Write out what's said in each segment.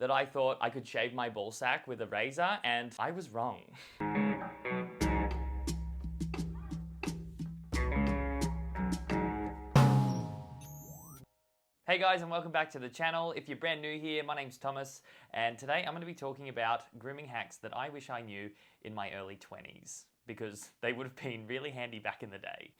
that I thought I could shave my ball sack with a razor, and I was wrong. Hey guys, and welcome back to the channel. If you're brand new here, my name's Thomas, and today I'm going to be talking about grooming hacks that I wish I knew in my early 20s, because they would have been really handy back in the day.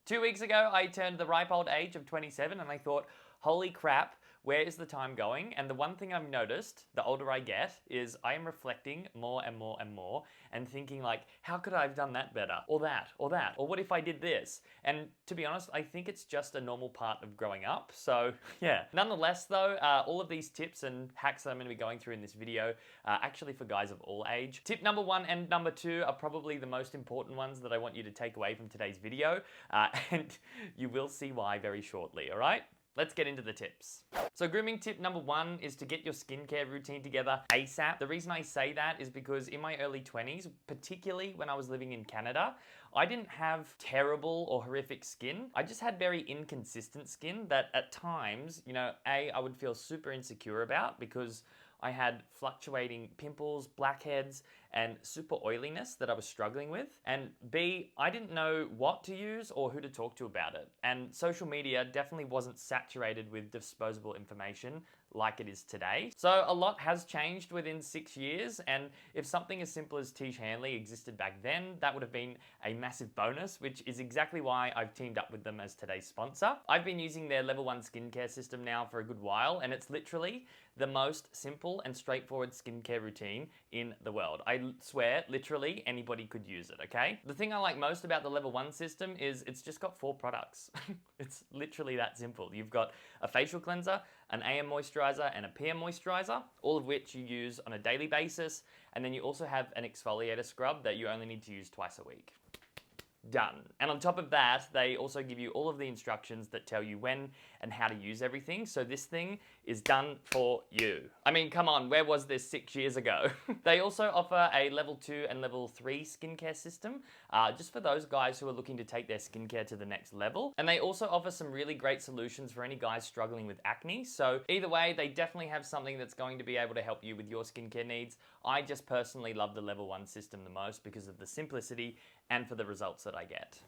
2 weeks ago, I turned the ripe old age of 27, and I thought, holy crap, where is the time going? And the one thing I've noticed, the older I get, is I am reflecting more and more and more and thinking like, how could I have done that better? Or that, or that, or what if I did this? And to be honest, I think it's just a normal part of growing up. So yeah, nonetheless though, all of these tips and hacks that I'm gonna be going through in this video are actually for guys of all age. Tip number 1 and number 2 are probably the most important ones that I want you to take away from today's video. And you will see why very shortly, all right? Let's get into the tips. So grooming tip number 1 is to get your skincare routine together ASAP. The reason I say that is because in my early 20s, particularly when I was living in Canada, I didn't have terrible or horrific skin. I just had very inconsistent skin that at times, I would feel super insecure about because I had fluctuating pimples, blackheads, and super oiliness that I was struggling with. And B, I didn't know what to use or who to talk to about it. And social media definitely wasn't saturated with disposable information like it is today. So a lot has changed within 6 years, and if something as simple as Tiege Hanley existed back then, that would have been a massive bonus, which is exactly why I've teamed up with them as today's sponsor. I've been using their level 1 skincare system now for a good while, and it's literally the most simple and straightforward skincare routine in the world. I swear, literally anybody could use it, okay? The thing I like most about the level 1 system is it's just got 4 products. It's literally that simple. You've got a facial cleanser, an AM moisturizer, and a PM moisturizer, all of which you use on a daily basis, and then you also have an exfoliator scrub that you only need to use twice a week. Done. And on top of that, they also give you all of the instructions that tell you when and how to use everything. So this thing is done for you. I mean, come on, where was this 6 years ago? They also offer a level 2 and level 3 skincare system, just for those guys who are looking to take their skincare to the next level. And they also offer some really great solutions for any guys struggling with acne. So either way, they definitely have something that's going to be able to help you with your skincare needs. I just personally love the level 1 system the most because of the simplicity and for the results that I get.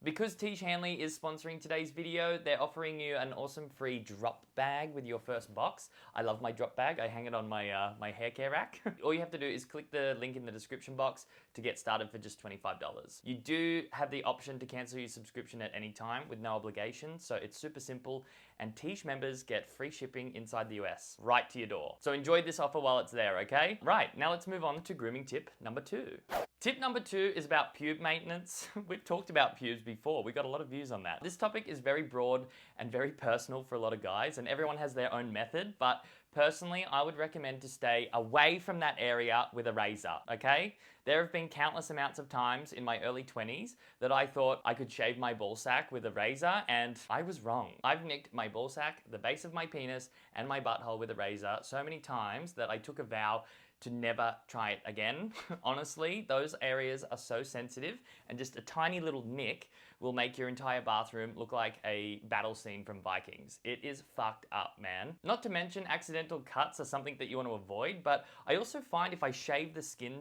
Because Tiege Hanley is sponsoring today's video, they're offering you an awesome free drop bag with your first box. I love my drop bag. I hang it on my my hair care rack. All you have to do is click the link in the description box to get started for just $25. You do have the option to cancel your subscription at any time with no obligation, so it's super simple, and Tiege members get free shipping inside the US, right to your door. So enjoy this offer while it's there, okay? Right, now let's move on to grooming tip number 2. Tip number 2 is about pube maintenance. We've talked about pubes before. We got a lot of views on that. This topic is very broad and very personal for a lot of guys, and everyone has their own method, but personally, I would recommend to stay away from that area with a razor, okay? There have been countless amounts of times in my early 20s that I thought I could shave my ball sack with a razor, and I was wrong. I've nicked my ball sack, the base of my penis, and my butthole with a razor so many times that I took a vow to never try it again. Honestly, those areas are so sensitive, and just a tiny little nick will make your entire bathroom look like a battle scene from Vikings. It is fucked up, man. Not to mention accidental cuts are something that you want to avoid, but I also find if I shave the skin,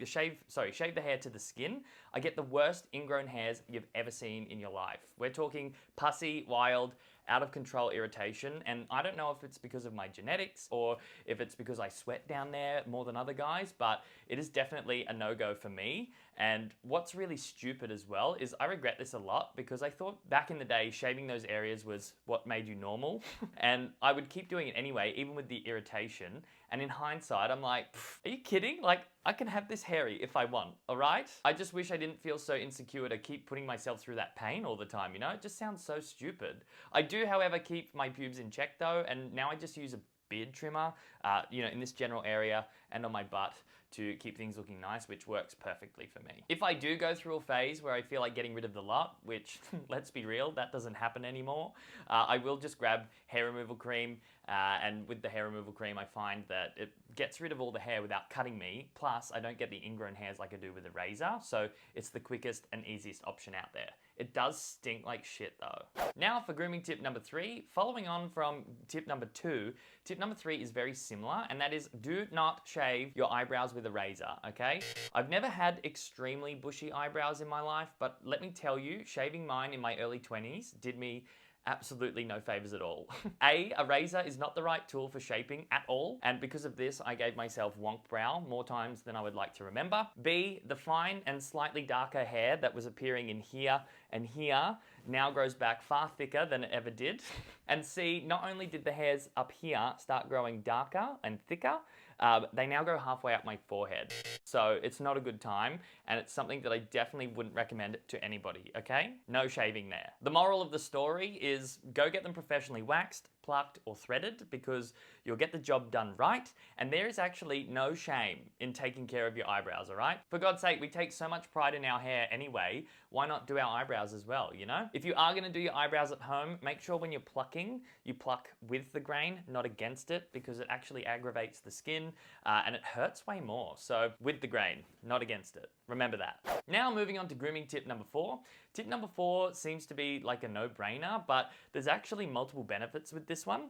shave the hair to the skin, I get the worst ingrown hairs you've ever seen in your life. We're talking pussy, wild, out of control irritation, and I don't know if it's because of my genetics or if it's because I sweat down there more than other guys, but it is definitely a no-go for me. And what's really stupid as well is I regret this a lot because I thought back in the day shaving those areas was what made you normal, and I would keep doing it anyway, even with the irritation. And in hindsight, I'm like, are you kidding? Like, I can have this hairy if I want, all right? I just wish I didn't feel so insecure to keep putting myself through that pain all the time, It just sounds so stupid. I do, however, keep my pubes in check though, and now I just use a beard trimmer, in this general area and on my butt to keep things looking nice, which works perfectly for me. If I do go through a phase where I feel like getting rid of the lot, which, let's be real, that doesn't happen anymore, I will just grab hair removal cream, and with the hair removal cream, I find that it gets rid of all the hair without cutting me, plus I don't get the ingrown hairs like I do with a razor, so it's the quickest and easiest option out there. It does stink like shit though. Now for grooming tip number 3, following on from tip number 2, tip number 3 is very similar, and that is do not shave your eyebrows with a razor, okay? I've never had extremely bushy eyebrows in my life, but let me tell you, shaving mine in my early 20s did me absolutely no favors at all. A razor is not the right tool for shaping at all, and because of this, I gave myself wonk brow more times than I would like to remember. B, the fine and slightly darker hair that was appearing in here and here now grows back far thicker than it ever did. And C, not only did the hairs up here start growing darker and thicker, they now go halfway up my forehead. So it's not a good time, and it's something that I definitely wouldn't recommend to anybody, okay? No shaving there. The moral of the story is go get them professionally waxed, plucked, or threaded, because you'll get the job done right, and there is actually no shame in taking care of your eyebrows, all right? For God's sake, we take so much pride in our hair anyway, why not do our eyebrows as well, you know? If you are gonna do your eyebrows at home, make sure when you're plucking, you pluck with the grain, not against it, because it actually aggravates the skin, and it hurts way more. So with the grain, not against it. Remember that. Now moving on to grooming tip number 4. Tip number 4 seems to be like a no-brainer, but there's actually multiple benefits with this one.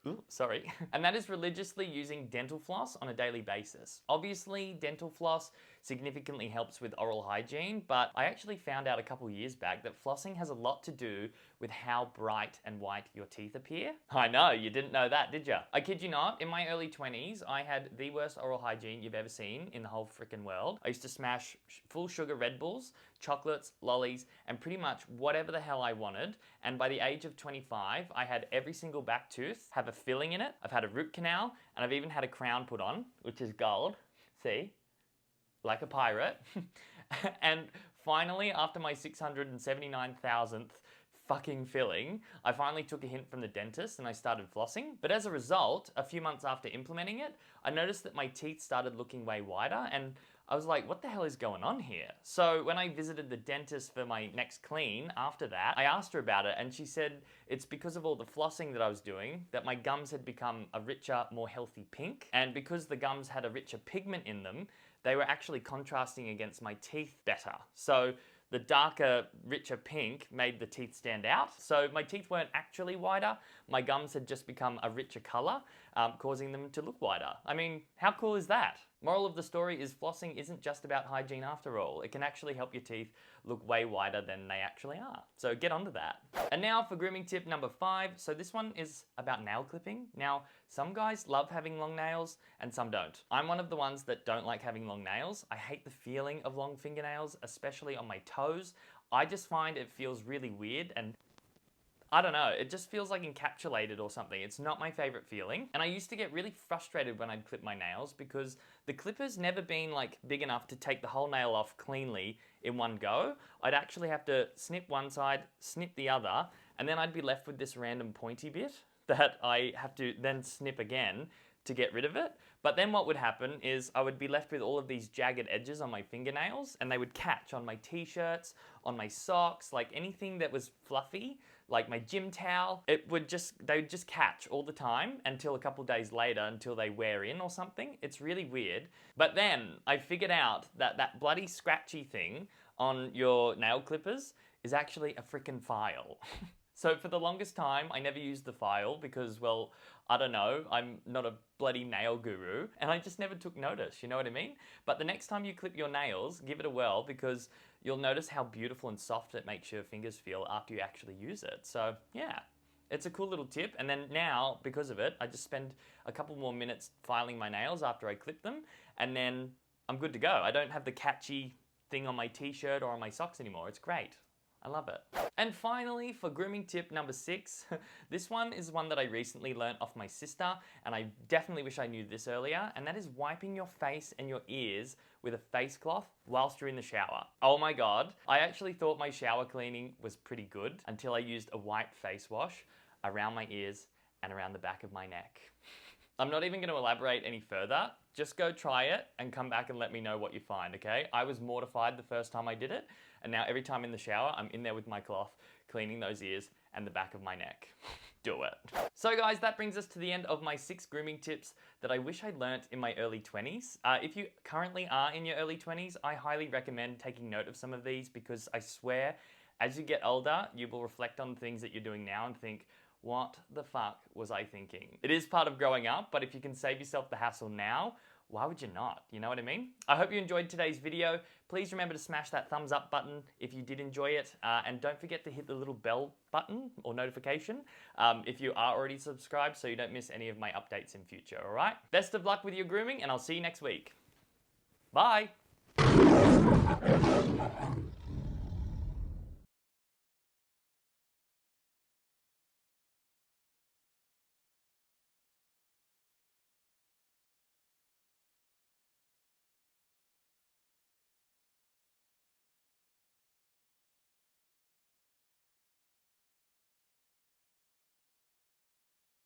Ooh, sorry. And that is religiously using dental floss on a daily basis. Obviously, dental floss significantly helps with oral hygiene, but I actually found out a couple years back that flossing has a lot to do with how bright and white your teeth appear. I know, you didn't know that, did ya? I kid you not, in my early 20s, I had the worst oral hygiene you've ever seen in the whole frickin' world. I used to smash full sugar Red Bulls, chocolates, lollies, and pretty much whatever the hell I wanted. And by the age of 25, I had every single back tooth have a filling in it. I've had a root canal, and I've even had a crown put on, which is gold. See? Like a pirate. And finally, after my 679,000th fucking filling, I finally took a hint from the dentist and I started flossing. But as a result, a few months after implementing it, I noticed that my teeth started looking way wider, and I was like, what the hell is going on here? So when I visited the dentist for my next clean after that, I asked her about it, and she said it's because of all the flossing that I was doing that my gums had become a richer, more healthy pink. And because the gums had a richer pigment in them, they were actually contrasting against my teeth better. So the darker, richer pink made the teeth stand out. So my teeth weren't actually whiter, my gums had just become a richer color, causing them to look whiter. I mean, how cool is that? Moral of the story is flossing isn't just about hygiene after all. It can actually help your teeth look way whiter than they actually are. So get onto that. And now for grooming tip number 5. So this one is about nail clipping. Now, some guys love having long nails and some don't. I'm one of the ones that don't like having long nails. I hate the feeling of long fingernails, especially on my toes. I just find it feels really weird, and I don't know, it just feels like encapsulated or something. It's not my favorite feeling. And I used to get really frustrated when I'd clip my nails because the clipper's never been like big enough to take the whole nail off cleanly in one go. I'd actually have to snip one side, snip the other, and then I'd be left with this random pointy bit that I have to then snip again to get rid of it. But then what would happen is I would be left with all of these jagged edges on my fingernails, and they would catch on my t-shirts, on my socks, like anything that was fluffy, like my gym towel. They would just catch all the time until a couple days later, until they wear in or something. It's really weird. But then I figured out that that bloody scratchy thing on your nail clippers is actually a frickin' file. So for the longest time, I never used the file because, well, I don't know, I'm not a bloody nail guru, and I just never took notice, you know what I mean? But the next time you clip your nails, give it a whirl, because you'll notice how beautiful and soft it makes your fingers feel after you actually use it. So yeah, it's a cool little tip. And then now, because of it, I just spend a couple more minutes filing my nails after I clip them, and then I'm good to go. I don't have the catchy thing on my t-shirt or on my socks anymore. It's great. I love it. And finally, for grooming tip number 6, this one is one that I recently learnt off my sister, and I definitely wish I knew this earlier, and that is wiping your face and your ears with a face cloth whilst you're in the shower. Oh my God, I actually thought my shower cleaning was pretty good until I used a white face wash around my ears and around the back of my neck. I'm not even going to elaborate any further. Just go try it and come back and let me know what you find, okay? I was mortified the first time I did it, and now every time in the shower, I'm in there with my cloth, cleaning those ears and the back of my neck. Do it. So guys, that brings us to the end of my 6 grooming tips that I wish I'd learnt in my early 20s. If you currently are in your early 20s, I highly recommend taking note of some of these because I swear, as you get older, you will reflect on things that you're doing now and think, what the fuck was I thinking? It is part of growing up, but if you can save yourself the hassle now, why would you not? You know what I mean? I hope you enjoyed today's video. Please remember to smash that thumbs up button if you did enjoy it. And don't forget to hit the little bell button or notification if you are already subscribed so you don't miss any of my updates in future, all right? Best of luck with your grooming, and I'll see you next week. Bye.